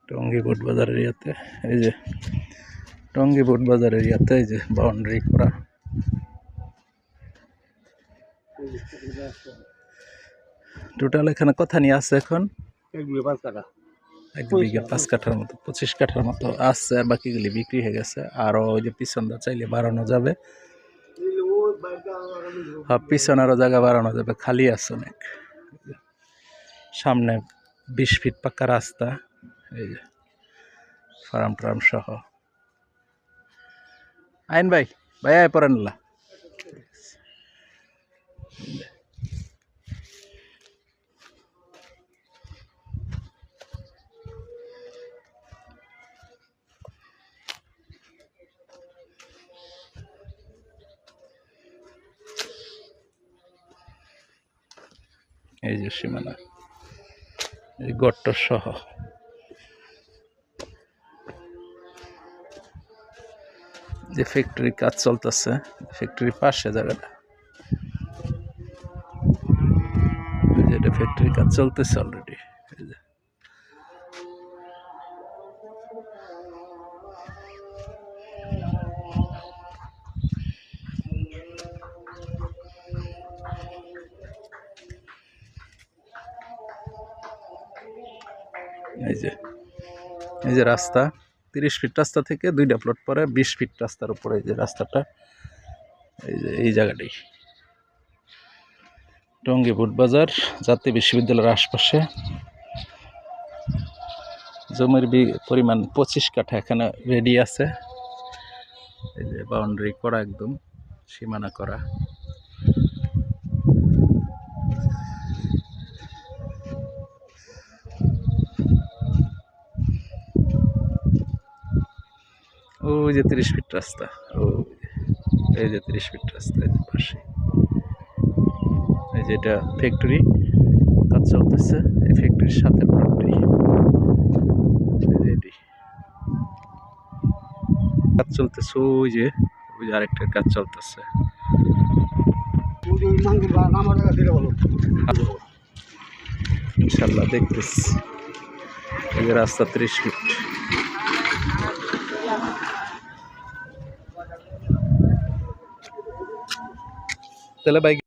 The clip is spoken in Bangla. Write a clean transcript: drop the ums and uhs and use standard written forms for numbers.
টঙ্গী বোট বাজার এরিয়াতে এই যে টঙ্গী বোট বাজার এরিয়াতে এই যে বাউন্ডারি করা টোটাল এখানে কথা নিয়ে আছে এখন 1 বিঘা 5 কাঠার মতো 25 কাঠার মতো আছে আর বাকিগুলি বিক্রি হয়ে গেছে আরো ওই যে পিছনটা চাইলে বাড়ানো যাবে পিছন আরো জায়গা বাড়ানো যাবে খালি আছে অনেক সামনে 20 ফিট পাকা রাস্তা এই যে ফার্ম ট্রাম সহ আইন ভাই আয় পড়েন না এই যে সীমানা এই গর্ত সহ যে ফ্যাক্টরি কাজ চলতেছে ফ্যাক্টরির পাশে জায়গাটা যেটা ফ্যাক্টরি কাজ চলতেছে অলরেডি এই যে রাস্তা 30 ফিট রাস্তা থেকে 2টা প্লট পরে 20 ফিট রাস্তার উপরে এই যে রাস্তাটা এই যে এই জায়গাটাই টঙ্গী বোট বাজার জাতীয় বিশ্ববিদ্যালয়ের আশপাশে জমির পরিমাণ 25 কাঠা এখানে রেডি আছে এই যে বাউন্ডারি করা একদম সীমানা করা ওই যে 30 ফিট রাস্তা এই যে 30 ফিট রাস্তা এই যে পাশে এই যে এটা ফ্যাক্টরি কাজ চলতেছে এই ফ্যাক্টরির সাথে ফ্যাক্টরি কাজ চলতেছে ওই যে আরেকটা কাজ চলতেছে ইনশাল্লাহ দেখতেছি এই যে রাস্তা 30 ফিট তাহলে বাইক